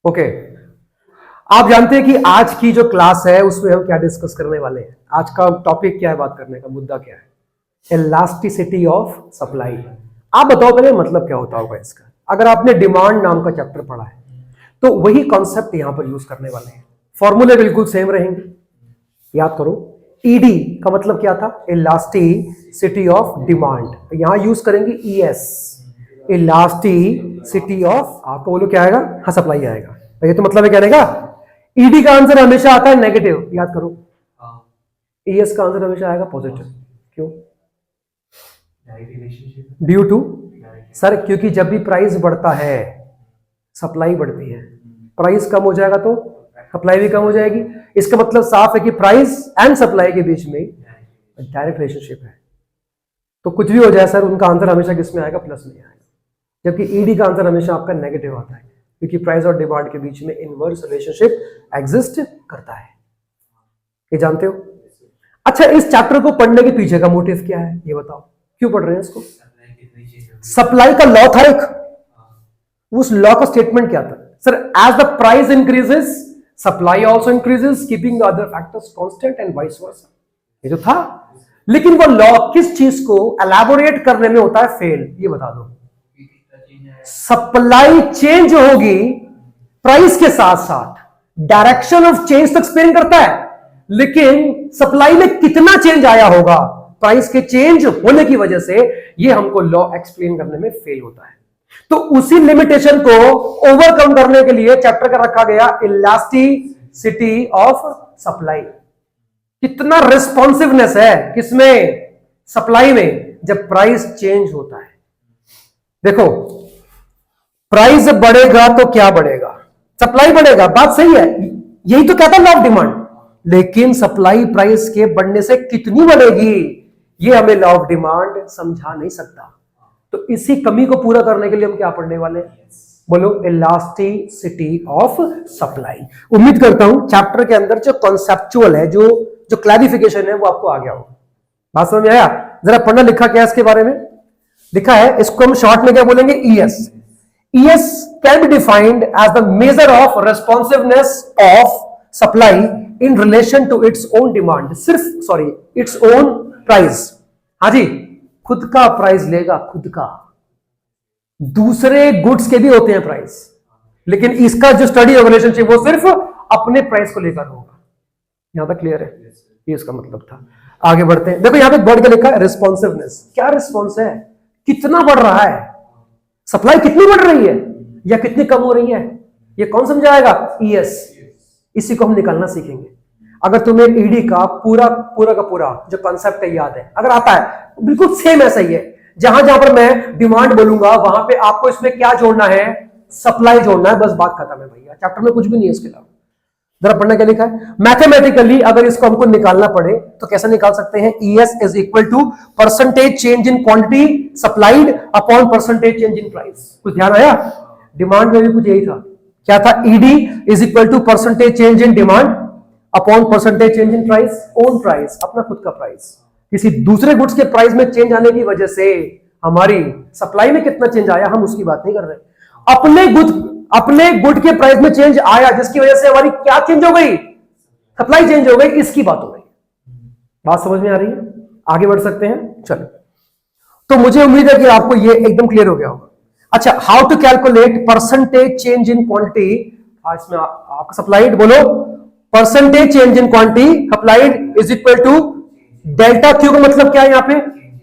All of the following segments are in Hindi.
ओके, आप जानते हैं कि आज की जो क्लास है उसमें हम क्या डिस्कस करने वाले हैं। आज का टॉपिक क्या है, बात करने का मुद्दा क्या है? Elasticity of supply. आप बताओ पहले मतलब क्या होता होगा इसका। अगर आपने डिमांड नाम का चैप्टर पढ़ा है तो वही कॉन्सेप्ट यहां पर यूज करने वाले हैं। फॉर्मूले बिल्कुल सेम रहेंगे, याद करो। ईडी का मतलब क्या था? Elasticity of demand. यहां यूज करेंगे ईएस, इलास्टिसिटी ऑफ, आपको बोलो क्या आएगा? हाँ, सप्लाई आएगा। ये तो मतलब है कहने का। ईडी का आंसर हमेशा आता है नेगेटिव, याद करो। ईएस का आंसर हमेशा आएगा पॉजिटिव। क्यों? ड्यू टू सर, क्योंकि जब भी प्राइस बढ़ता है सप्लाई बढ़ती है, प्राइस कम हो जाएगा तो सप्लाई भी कम हो जाएगी। इसका मतलब साफ है कि प्राइस एंड सप्लाई के बीच में डायरेक्ट रिलेशनशिप है। तो कुछ भी हो जाए सर, उनका आंसर हमेशा किस में आएगा? प्लस में आएगा। जबकि ईडी का आंसर हमेशा आपका नेगेटिव आता है, क्योंकि प्राइस और डिमांड के बीच में इनवर्स रिलेशनशिप एग्जिस्ट करता है। ये जानते हो? अच्छा, इस चैप्टर को पढ़ने के पीछे का मोटिव क्या है ये बताओ, क्यों पढ़ रहे हैं इसको? सप्लाई का लॉ था एक, उस लॉ का स्टेटमेंट क्या था? Sir, as the price increases supply also increases keeping the other factors constant and vice versa. ये जो था, लेकिन वो लॉ किस चीज को एलैबोरेट करने में होता है फेल, ये बता दो। सप्लाई चेंज होगी प्राइस के साथ साथ, डायरेक्शन ऑफ चेंज तक एक्सप्लेन करता है, लेकिन सप्लाई में कितना चेंज आया होगा प्राइस के चेंज होने की वजह से, ये हमको लॉ एक्सप्लेन करने में फेल होता है। तो उसी लिमिटेशन को ओवरकम करने के लिए चैप्टर का रखा गया इलास्टिसिटी ऑफ सप्लाई। कितना रिस्पॉन्सिवनेस है किसमें? सप्लाई में, जब प्राइस चेंज होता है। देखो, प्राइस बढ़ेगा तो क्या बढ़ेगा? सप्लाई बढ़ेगा, बात सही है, यही तो कहता है लॉ ऑफ डिमांड। लेकिन सप्लाई प्राइस के बढ़ने से कितनी बढ़ेगी, ये हमें लॉ ऑफ डिमांड समझा नहीं सकता। तो इसी कमी को पूरा करने के लिए हम क्या पढ़ने वाले हैं? बोलो, इलास्टिसिटी ऑफ सप्लाई। उम्मीद करता हूं चैप्टर के अंदर जो कॉन्सेप्चुअल है, जो क्लैरिफिकेशन है, वो आपको आ गया होगा। बात समझ में आया? जरा पढ़ना लिखा क्या है इसके बारे में। लिखा है, इसको हम शॉर्ट में क्या बोलेंगे? ES. ES can be defined as the measure of responsiveness of supply in relation to its own demand. Its own price. हाँ जी, खुद का प्राइस लेगा, खुद का। दूसरे गुड्स के भी होते हैं प्राइस, लेकिन इसका जो स्टडी ऑफ रिलेशनशिप वो सिर्फ अपने प्राइस को लेकर होगा। यहां तक क्लियर है? ये इसका मतलब था। आगे बढ़ते हैं। देखो, यहां पे बढ़ के लिखा है रिस्पॉन्सिवनेस। क्या रिस्पॉन्स है? कितना बढ़ रहा है सप्लाई, कितनी बढ़ रही है या कितनी कम हो रही है, ये कौन समझाएगा? ईएस। इसी को हम निकालना सीखेंगे। अगर तुम्हें ईडी का पूरा का पूरा जो कॉन्सेप्ट है याद है, अगर आता है, बिल्कुल सेम ऐसा ही है। जहां जहां पर मैं डिमांड बोलूंगा वहां पे आपको इसमें क्या जोड़ना है? सप्लाई जोड़ना है, बस बात खत्म है भैया। चैप्टर में कुछ भी नहीं है इसके अलावा। जरा पढ़ना क्या लिखा है। मैथमेटिकली अगर इसको हमको निकालना पड़े तो कैसे निकाल सकते हैं? ES is equal to percentage change in quantity supplied upon percentage change in price. कुछ ध्यान आया? डिमांड में भी कुछ यही था। क्या था? ED is equal to percentage change in demand upon percentage change in price. Own price, अपना खुद का प्राइस। किसी दूसरे गुड्स के प्राइस में चेंज आने की वजह से हमारी सप्लाई में कितना चेंज आया, हम उसकी बात नहीं कर रहे। अपने गुड के प्राइस में चेंज आया जिसकी वजह से हमारी क्या चेंज हो गई? सप्लाई चेंज हो गई, इसकी बात हो गई। बात समझ में आ रही है? आगे बढ़ सकते हैं, चलो। तो मुझे उम्मीद है कि आपको ये एकदम क्लियर हो गया होगा। अच्छा, how to calculate percentage change in quantity? इसमें आपका सप्लाइड, बोलो, percentage change in quantity supplied is equal to delta Q का मतलब क्या है यहां पे?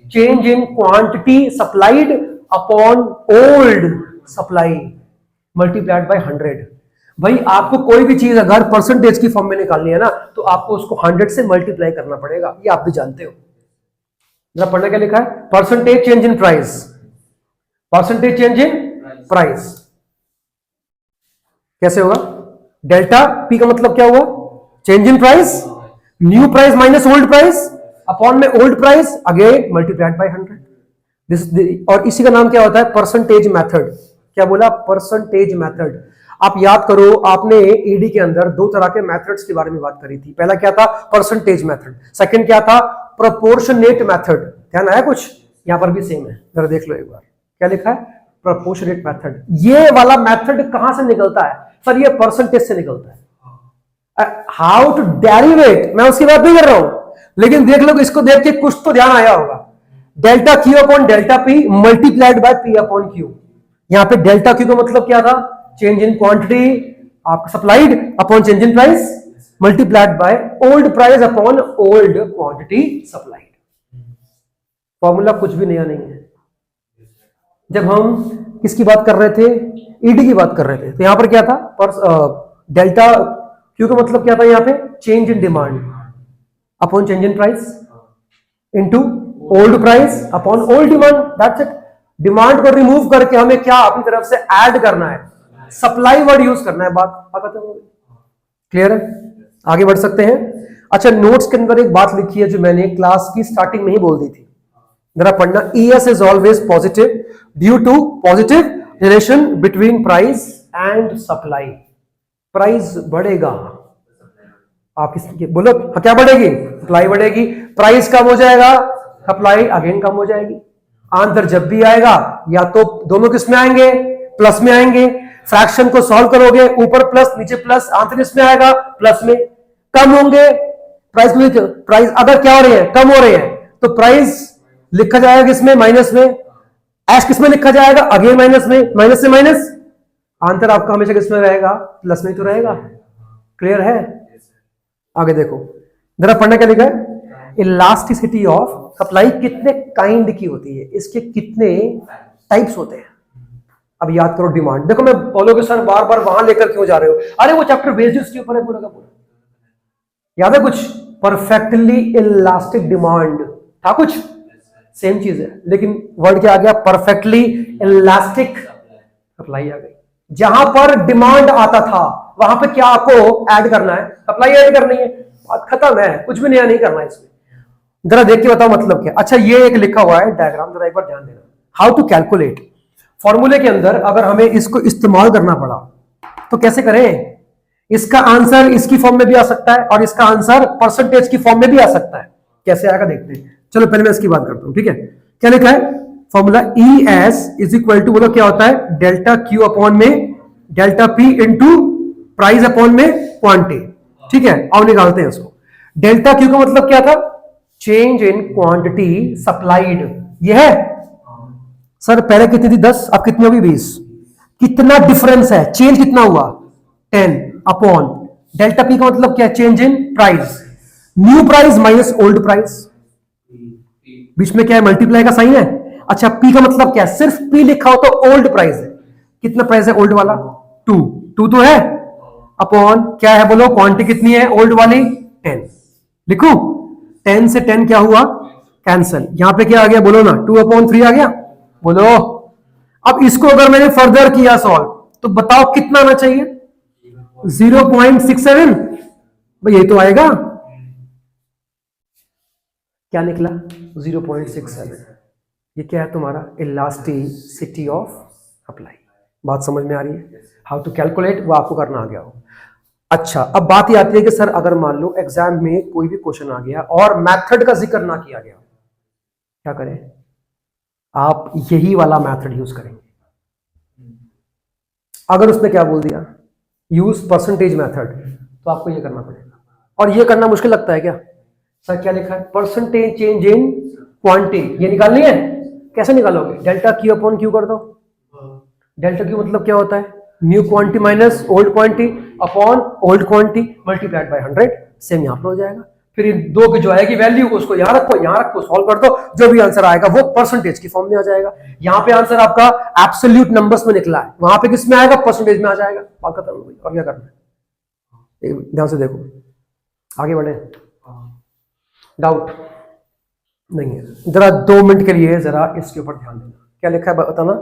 Change in quantity supplied upon old supply multiplied by 100। भाई, आपको कोई भी चीज अगर परसेंटेज की फॉर्म में निकालनी है ना, तो आपको उसको 100 से मल्टीप्लाई करना पड़ेगा। ये आप भी जानते हो। जरा पढ़ना क्या लिखा है। Percentage change in price, percentage change in price कैसे होगा? डेल्टा पी का मतलब क्या हुआ? Change in price, new price minus old price upon में old price again multiplied by 100। और इसी का नाम क्या होता है? Percentage method. क्या बोला? Percentage method. आप याद करो, आपने ईडी के अंदर दो तरह के मेथड्स के बारे में बात करी थी। पहला क्या था? Percentage method. सेकंड क्या था? Proportionate method. ध्यान आया कुछ? यहां पर भी सेम है, जरा देख लो एक बार। क्या लिखा है? Proportionate method. ये वाला मेथड कहां से निकलता है? सर ये परसेंटेज से निकलता है। हाउ टू डेरिवेट, मैं उसकी बात नहीं कर रहा हूं, लेकिन देख लो इसको देख के कुछ तो ध्यान आया होगा। Delta Q upon delta P multiplied by P upon Q. यहां पे डेल्टा क्यू का मतलब क्या था? चेंज इन क्वांटिटी आपका supplied upon change in price multiplied by old price upon old quantity supplied. Formula कुछ भी नया नहीं है। जब हम किसकी बात कर रहे थे? ईडी की बात कर रहे थे, तो यहां पर क्या था? डेल्टा क्यू का मतलब क्या था? यहां पे change in demand upon change in price into old price upon old demand. That's it. Demand को रिमूव करके हमें क्या अपनी तरफ से ऐड करना है? सप्लाई वर्ड यूज करना है। बात खत्म हो गई। क्लियर है? आगे बढ़ सकते हैं। अच्छा, नोट्स के अंदर एक बात लिखी है जो मैंने क्लास की स्टार्टिंग में ही बोल दी थी, जरा पढ़ना। ES is always positive due to positive relation between price and supply. Price बढ़ेगा, आप किसकी बोलो? क्या बढ़ेगी? सप्लाई बढ़ेगी। प्राइस कम हो जाएगा, सप्लाई अगेन कम हो जाएगी। आंसर जब भी आएगा या तो दोनों किस में आएंगे? प्लस में आएंगे। फ्रैक्शन को सॉल्व करोगे, ऊपर प्लस नीचे प्लस, आंसर इसमें आएगा प्लस में। कम होंगे प्राइस अगर क्या हो रहे हैं? कम हो रहे हैं, तो प्राइस लिखा जाएगा किसमें? माइनस में। एस किसमें लिखा जाएगा? अगेन माइनस में। माइनस से माइनस, आंसर आपका हमेशा किसमें रहेगा? प्लस में तो रहेगा। क्लियर है? आगे देखो जरा पढ़ना क्या लिखा है। इलास्टिसिटी ऑफ सप्लाई कितने काइंड की होती है, इसके कितने टाइप्स होते हैं? अब याद करो डिमांड। देखो मैं बोलोगे सर बार बार वहां लेकर क्यों जा रहे हो? अरे वो चैप्टर बेस्ड उसके ऊपर है पूरा का पूरा। याद है कुछ? परफेक्टली इलास्टिक डिमांड था कुछ, सेम चीज है, लेकिन वर्ड क्या आ गया? परफेक्टली इलास्टिक सप्लाई आ गई। जहां पर डिमांड आता था वहां पे क्या आपको ऐड करना है? सप्लाई ऐड करनी है। बात खत्म है, कुछ भी नया नहीं करना है इसमें। जरा देख के बताओ मतलब क्या। अच्छा, ये एक लिखा हुआ है डायग्राम, जरा एक बार ध्यान देना। हाउ टू कैलकुलेट, फॉर्मूले के अंदर अगर हमें इसको इस्तेमाल करना पड़ा तो कैसे करें? इसका आंसर इसकी फॉर्म में भी आ सकता है और इसका आंसर परसेंटेज की फॉर्म में भी आ सकता है। कैसे आएगा देखते हैं। चलो पहले मैं इसकी बात करता हूं, ठीक है? क्या लिखा है formula? ES is equal to, बोलो क्या होता है? डेल्टा क्यू अपॉन में delta P into price upon में क्वांटिटी। ठीक है, अब निकालते हैं उसको। डेल्टा क्यू का मतलब क्या था? Change in quantity supplied. यह है सर, पहले कितनी थी? 10, अब कितनी होगी? 20। कितना डिफरेंस है? चेंज कितना हुआ? 10 अपॉन डेल्टा पी का मतलब क्या? Change in price. New price minus old price, बीच में क्या है? मल्टीप्लाई का साइन है। अच्छा, पी का मतलब क्या है? सिर्फ पी लिखा हो तो ओल्ड प्राइस है। कितना प्राइस है ओल्ड वाला? 2 तो है, अपॉन क्या है बोलो? क्वांटिटी कितनी है ओल्ड वाली? 10। लिखूं? 10 से 10 क्या हुआ? कैंसल। यहां पे क्या आ गया बोलो ना? 2/3 आ गया बोलो। अब इसको अगर मैंने फर्दर किया सॉल्व तो बताओ कितना आना चाहिए? 0.67। भाई ये तो आएगा। क्या निकला? 0.67। ये क्या है तुम्हारा? Elasticity of supply. बात समझ में आ रही है? हाउ टू कैलकुलेट वो आपको करना आ गया हो। अच्छा, अब बात ये आती है कि सर अगर मान लो एग्जाम में कोई भी क्वेश्चन आ गया और मेथड का जिक्र ना किया गया, क्या करें? आप यही वाला मेथड यूज करेंगे। अगर उसने क्या बोल दिया? यूज परसेंटेज मेथड, तो आपको ये करना पड़ेगा। और ये करना मुश्किल लगता है क्या? सर क्या लिखा है? परसेंटेज चेंज इन क्वांटिटी, ये निकालनी है। कैसे निकालोगे? डेल्टा क्यू अपॉन क्यू कर दो। डेल्टा क्यू मतलब क्या होता है? New quantity minus old quantity upon old quantity multiplied by 100। Same यहां पर हो जाएगा। फिर इन दो की जो आएगी वैल्यू उसको यहां रखो, सॉल्व कर दो, जो भी आंसर आएगा वो परसेंटेज की फॉर्म में आ जाएगा। यहां पे आंसर आपका एब्सोल्यूट नंबर्स में निकला है, वहां पे किस में आएगा? परसेंटेज में आ जाएगा। बात खत्म हो गई। और क्या करना है? ध्यान से देखो, आगे बढ़े। डाउट नहीं है? जरा 2 मिनट के लिए जरा इसके ऊपर ध्यान देना। क्या लिखा है बताना?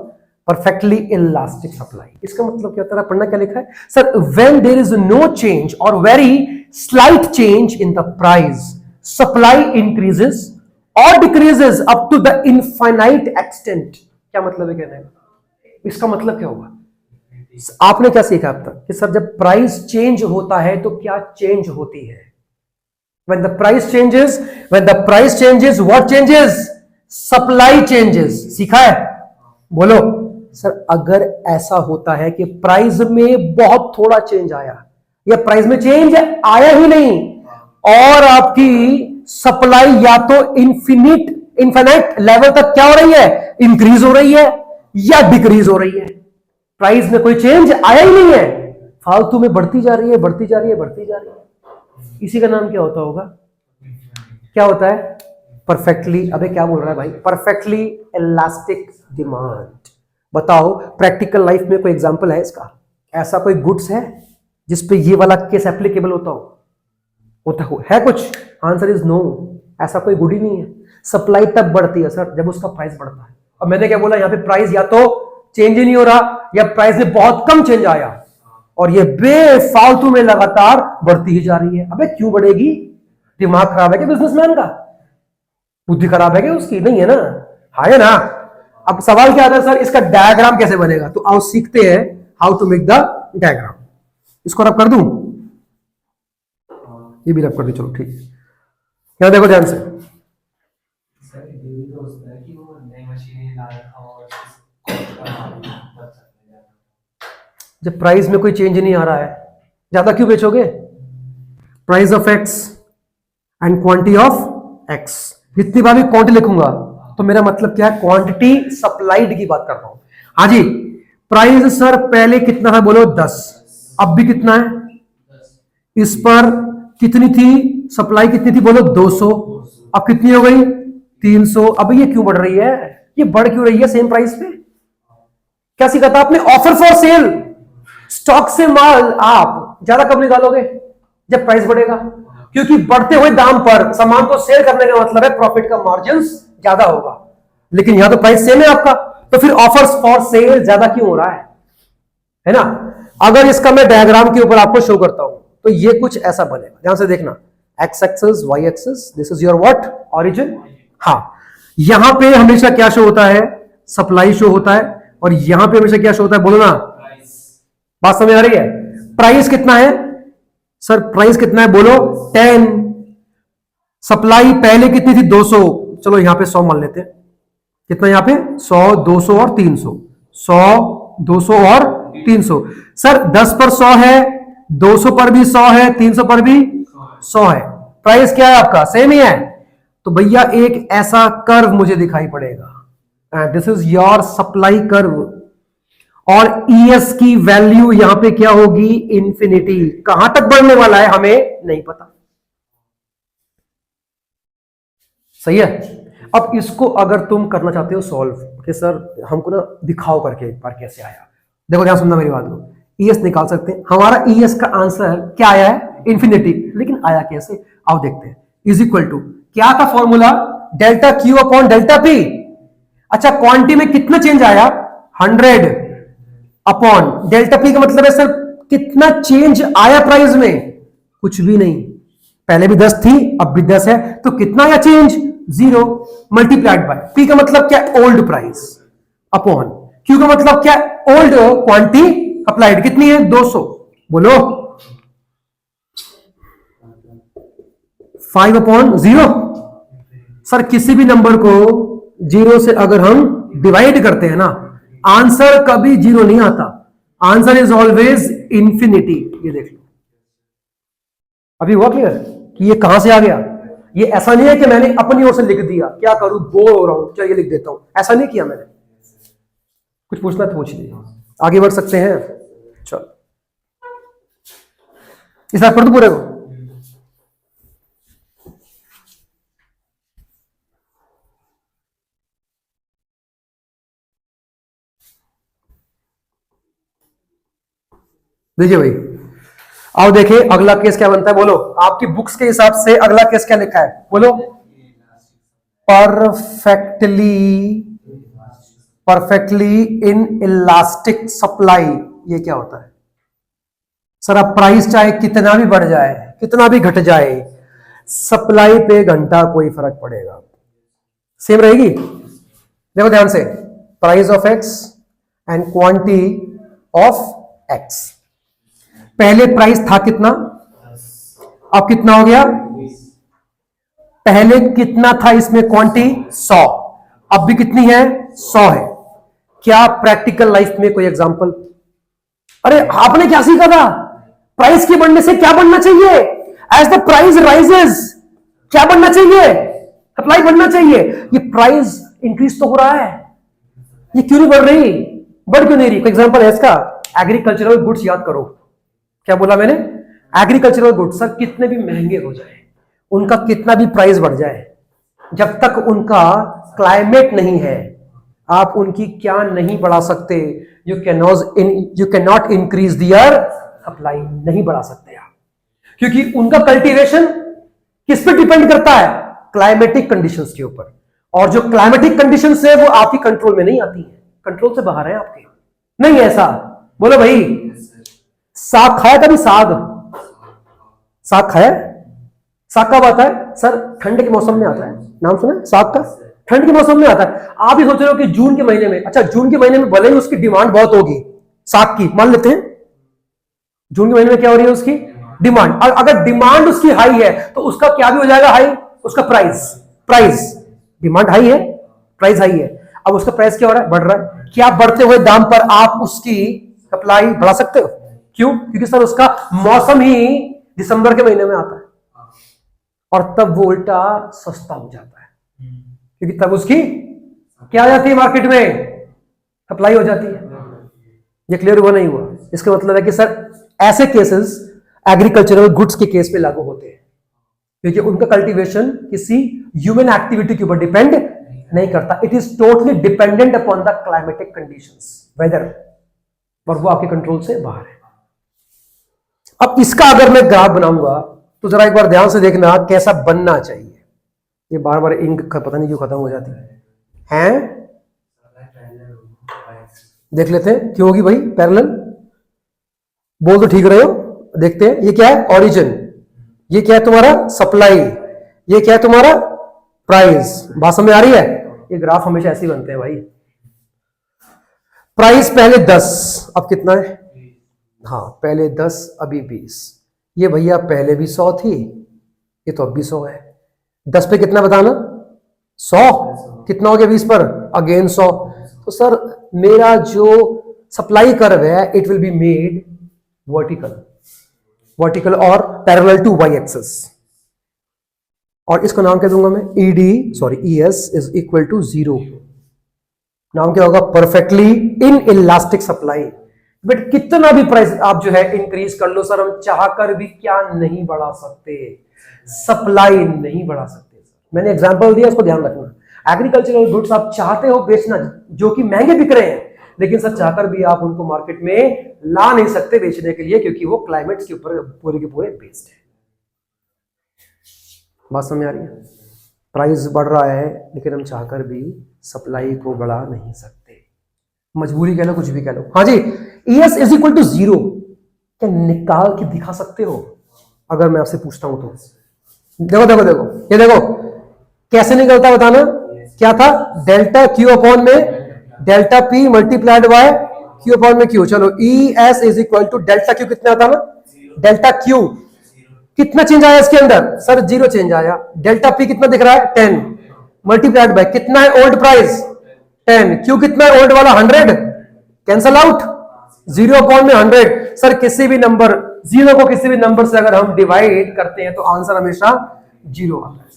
Perfectly elastic supply. इसका मतलब क्या होता है? पढ़ना क्या लिखा है? Sir, when there is no change और very slight change in the price, supply increases और decreases up to the infinite extent. क्या मतलब है कहने का? इसका मतलब क्या होगा? आपने क्या सीखा अब तक कि सर जब प्राइस चेंज होता है तो क्या चेंज होती है? When the price changes, what changes? Supply changes. सीखा है? बोलो। सर अगर ऐसा होता है कि प्राइस में बहुत थोड़ा चेंज आया या प्राइस में चेंज आया ही नहीं और आपकी सप्लाई या तो इन्फिनिट लेवल तक क्या हो रही है, इंक्रीज हो रही है या डिक्रीज हो रही है, प्राइस में कोई चेंज आया ही नहीं है, फालतू में बढ़ती जा रही है, बढ़ती जा रही है, बढ़ती जा रही है, इसी का नाम क्या होता होगा, क्या होता है, परफेक्टली, अबे क्या बोल रहा है भाई, परफेक्टली इलास्टिक डिमांड। बताओ प्रैक्टिकल लाइफ में कोई एग्जांपल है इसका, ऐसा कोई गुड्स है जिसपे ये वाला केस एप्लीकेबल होता हो है कुछ? आंसर इज नो, ऐसा कोई गुड ही नहीं है। सप्लाई तब बढ़ती है सर जब उसका प्राइस बढ़ता है, और मैंने क्या बोला, यहां पे प्राइस या तो चेंज ही नहीं हो रहा या प्राइस में बहुत कम चेंज आया और ये बेफालतू में लगातार बढ़ती ही जा रही है। अबे क्यों बढ़ेगी? दिमाग खराब है क्या बिजनेसमैन का? बुद्धि खराब है क्या उसकी? नहीं है ना, है ना। अब सवाल क्या आता है, सर इसका डायग्राम कैसे बनेगा? तो आओ सीखते हैं how to make the diagram. इसको रब कर दूं, ये भी रब कर दूं, चलो ठीक है। यहां देखो ध्यान से, जब प्राइस में कोई चेंज नहीं आ रहा है, ज्यादा क्यों बेचोगे? Price of X and quantity of X, जितनी बार भी क्वांटिटी लिखूंगा तो मेरा मतलब क्या है, क्वांटिटी सप्लाइड की बात कर रहा हूं। हाँ जी, प्राइस सर पहले कितना है बोलो 10, अब भी कितना है? इस पर कितनी थी सप्लाई, कितनी थी बोलो 200, अब कितनी हो गई 300। अब ये क्यों बढ़ रही है, ये बढ़ क्यों रही है सेम प्राइस पे? क्या सीखा था आपने? ऑफर फॉर सेल, स्टॉक से माल आप ज्यादा कब निकालोगे? जब प्राइस बढ़ेगा, क्योंकि बढ़ते हुए दाम पर सामान को सेल करने का मतलब है प्रॉफिट का मार्जिन ज्यादा होगा, लेकिन यहां तो प्राइस सेम है आपका, तो फिर ऑफर्स फॉर सेल ज्यादा क्यों हो रहा है ना। अगर इसका मैं डायग्राम के ऊपर आपको शो करता हूं तो ये कुछ ऐसा बनेगा, ध्यान से देखना, X axis Y axis, this is your what, origin. हाँ, यहां पे हमेशा क्या शो होता है, सप्लाई शो होता है, और यहां पे हमेशा क्या शो होता है बोलो ना, बात समझ आ रही है? प्राइस कितना है सर, प्राइस कितना है बोलो 10, सप्लाई पहले कितनी थी 200, चलो यहां पे 100 मान लेते हैं, कितना यहां पे 100, 200 और 300, 100, 200 और 300। सर 10 पर 100 है, 200 पर भी 100 है, 300 पर भी 100 है, प्राइस क्या है आपका, सेम ही है। तो भैया एक ऐसा कर्व मुझे दिखाई पड़ेगा, this is your supply curve, और ES की वैल्यू यहां पे क्या होगी, इंफिनिटी। कहां तक बढ़ने वाला है हमें नहीं पता, सही है। अब इसको अगर तुम करना चाहते हो सॉल्व, कि सर हमको ना दिखाओ करके एक बार कैसे आया, देखो ध्यान सुनना मेरी बात को, ES निकाल सकते हैं, हमारा ES का आंसर क्या आया है, इंफिनिटी, लेकिन आया कैसे, आओ देखते हैं। इज इक्वल टू क्या था formula, delta Q upon delta P. अच्छा, क्वांटिटी में कितना चेंज आया, 100 अपॉन डेल्टा पी का मतलब है सर कितना चेंज आया प्राइस में, कुछ भी नहीं, पहले भी 10 थी अब भी 10 है, तो कितना आया चेंज, 0, मल्टीप्लाइड बाय पी का मतलब क्या, ओल्ड प्राइस, अपॉन क्यू का मतलब क्या, ओल्ड क्वांटिटी अप्लाइड, कितनी है 200, बोलो 5 अपॉन 0। सर किसी भी नंबर को 0 से अगर हम डिवाइड करते हैं ना, आंसर कभी 0 नहीं आता, आंसर इज ऑलवेज इंफिनिटी। ये देख लो, अभी हुआ क्लियर कि ये कहां से आ गया। ये ऐसा नहीं है कि मैंने अपनी ओर से लिख दिया, क्या करूं बोर हो रहा हूं चलिए लिख देता हूं, ऐसा नहीं किया मैंने। कुछ पूछना तो पूछ लीजिए, आगे बढ़ सकते हैं। चलो इस बात पर तो पूरे को देखिए भाई, आओ देखिए अगला केस क्या बनता है, बोलो आपकी बुक्स के हिसाब से अगला केस क्या लिखा है, बोलो परफेक्टली इन इलास्टिक सप्लाई। ये क्या होता है सर, अब प्राइस चाहे कितना भी बढ़ जाए कितना भी घट जाए, सप्लाई पे घंटा कोई फर्क पड़ेगा, सेम रहेगी। देखो ध्यान से, price of X and quantity of x, पहले प्राइस था कितना, अब कितना हो गया, पहले कितना था इसमें क्वांटिटी 100, अब भी कितनी है 100 है, क्या प्रैक्टिकल लाइफ में कोई एग्जांपल? अरे आपने क्या सीखा था? प्राइस के बढ़ने से क्या बढ़ना चाहिए? एज द प्राइस राइजेस क्या बढ़ना चाहिए? सप्लाई बढ़ना चाहिए। ये प्राइस इंक्रीज तो हो रहा है, ये क्यों नहीं बढ़ रही? बढ़ क्यों नहीं रही? कोई एग्जांपल है इसका? एग्रीकल्चरल गुड्स याद करो। क्या बोला मैंने? एग्रीकल्चरल गुड्स सर कितने भी महंगे हो जाए, उनका कितना भी प्राइस बढ़ जाए, जब तक उनका क्लाइमेट नहीं है आप उनकी क्या नहीं बढ़ा सकते। You can not increase their supply, नहीं बढ़ा सकते आप, क्योंकि उनका कल्टीवेशन किस पे डिपेंड करता है? क्लाइमेटिक कंडीशंस के ऊपर। और जो क्लाइमेटिक कंडीशंस है वो आपकी कंट्रोल में नहीं आती है, कंट्रोल से बाहर है आपके। नहीं ऐसा बोलो भाई। साग खाया कभी? साग खाया? साग कब आता है सर? ठंड के मौसम में आता है। नाम सुना है साग का? ठंड के मौसम में आता है। आप ही सोच रहे हो कि जून के महीने में, अच्छा जून के महीने में भले ही उसकी डिमांड बहुत होगी साग की, मान लेते हैं जून के महीने में क्या हो रही है उसकी डिमांड। अगर डिमांड उसकी हाई है तो उसका क्या भी हो जाएगा हाई? उसका प्राइस डिमांड हाई है, प्राइस हाई है, अब उसका प्राइस क्या हो रहा है? बढ़ रहा है। क्या बढ़ते हुए दाम पर आप उसकी सप्लाई बढ़ा सकते हो? क्यों? क्योंकि सर उसका मौसम ही दिसंबर के महीने में आता है और तब वो उल्टा सस्ता हो जाता है, क्योंकि तब उसकी क्या आ जाती है मार्केट में? सप्लाई हो जाती है। ये क्लियर हुआ नहीं हुआ? इसका मतलब है कि सर ऐसे केसेस एग्रीकल्चरल गुड्स के केस में लागू होते हैं, क्योंकि उनका कल्टीवेशन किसी ह्यूमन एक्टिविटी के ऊपर डिपेंड नहीं करता। It is totally dependent upon the climatic conditions, weather, और वो आपके कंट्रोल से बाहर है। अब इसका अगर मैं ग्राफ बनाऊंगा तो जरा एक बार ध्यान से देखना कैसा बनना चाहिए। ये बार बार इंक पता नहीं क्यों खत्म हो जाती है। देख लेते हैं क्यों होगी भाई पैरेलल। बोल तो ठीक रहे हो? देखते हैं ये क्या है? ओरिजिन। ये क्या है तुम्हारा? सप्लाई। ये क्या है तुम्हारा? प्राइस। बात समझ आ रही है? ये ग्राफ हमेशा ऐसे ही बनते हैं भाई। प्राइस पहले 10, अब कितना है? हाँ पहले 10 अभी 20। ये भैया पहले भी 100 थी, ये तो अब भी 100 है। 10 पे कितना बताना? 100। कितना हो गया 20 पर? अगेन 100। तो सर मेरा जो सप्लाई कर्व है it will be made vertical और पैरेलल टू वाई एक्सिस, और इसका नाम क्या दूंगा मैं? ES is equal to 0। नाम क्या होगा? Perfectly inelastic supply. But कितना भी प्राइस आप जो है इंक्रीज कर लो सर, हम चाहकर भी क्या नहीं बढ़ा सकते? सप्लाई नहीं बढ़ा सकते सर। मैंने एग्जांपल दिया, उसको ध्यान रखना। एग्रीकल्चरल गुड्स आप चाहते हो बेचना, जो कि महंगे बिक रहे हैं, लेकिन सर चाहकर भी आप उनको मार्केट में ला नहीं सकते बेचने के लिए, क्योंकि वो क्लाइमेट के ऊपर पूरे के पूरे बेस्ड है। बात समझ आ रही है? प्राइस बढ़ रहा है लेकिन हम चाहकर भी सप्लाई को बढ़ा नहीं सकते, मजबूरी कह लो, कुछ भी कह लो। हाँ जी, ES इज इक्वल टू 0 क्या निकाल के दिखा सकते हो? अगर मैं आपसे पूछता हूं तो देखो देखो देखो, ये देखो कैसे निकलता बताना। क्या था? डेल्टा Q अपॉन में delta P multiplied by Q upon में Q। चलो ES is equal to delta Q कितना आता ना? डेल्टा Q कितना चेंज आया इसके अंदर? सर 0 चेंज आया। डेल्टा P कितना दिख रहा है? 10 मल्टीप्लाइड बाय कितना है ओल्ड प्राइस? 10। Q कितना है ओल्ड वाला? 100। कैंसल आउट 0 अपॉन में 100। सर किसी भी नंबर 0 को किसी भी नंबर से अगर हम डिवाइड करते हैं तो आंसर हमेशा 0 आता है।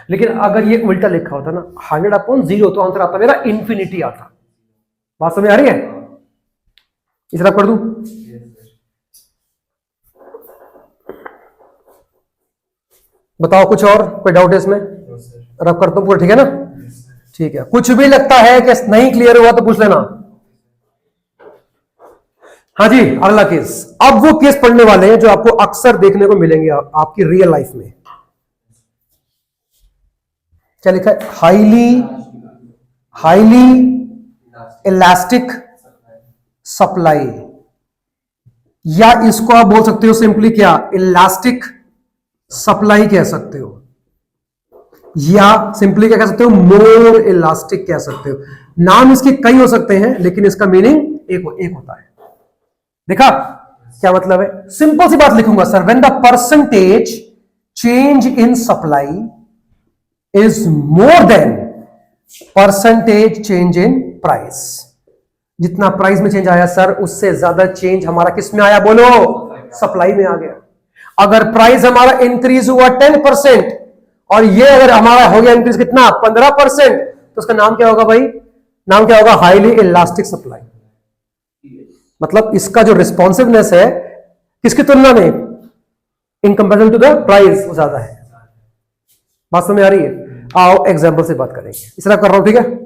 लेकिन अगर ये उल्टा लिखा होता ना 100 अपॉन 0 तो आंसर आता मेरा इंफिनिटी आता। बात समझ आ रही है? इस तरह कर दूं? बताओ कुछ और कोई डाउट है इसमें? रब करता हूं पूरा, ठीक है ना? ठीक है। कुछ भी लगता है कि नहीं क्लियर हुआ तो पूछ लेना। हाँ जी, अगला केस। अब वो केस पढ़ने वाले हैं जो आपको अक्सर देखने को मिलेंगे आपकी रियल लाइफ में। क्या लिखा है? हाईली इलास्टिक सप्लाई, या इसको आप बोल सकते हो सिंपली क्या? इलास्टिक सप्लाई कह सकते हो, या सिंपली क्या कह सकते हो? मोर इलास्टिक कह सकते हो। नाम इसके कई हो सकते हैं लेकिन इसका मीनिंग एक होता है। देखा क्या मतलब है? सिंपल सी बात लिखूंगा sir, when the percentage change in supply is more than percentage change in price. जितना प्राइस में चेंज आया सर, उससे ज्यादा चेंज हमारा किस में आया, बोलो, सप्लाई में आ गया। अगर प्राइस हमारा इंक्रीज हुआ 10% और ये अगर हमारा हो गया इंक्रीज कितना, 15%, तो उसका नाम क्या होगा भाई, नाम क्या होगा, हाईली इलास्टिक सप्लाई। मतलब इसका जो रिस्पॉन्सिवनेस है किसकी तुलना में, in comparison to the price, वो ज्यादा है। बात समझ आ रही है? आओ एग्जाम्पल से बात करेंगे, इस तरह कर रहा हूं, ठीक है।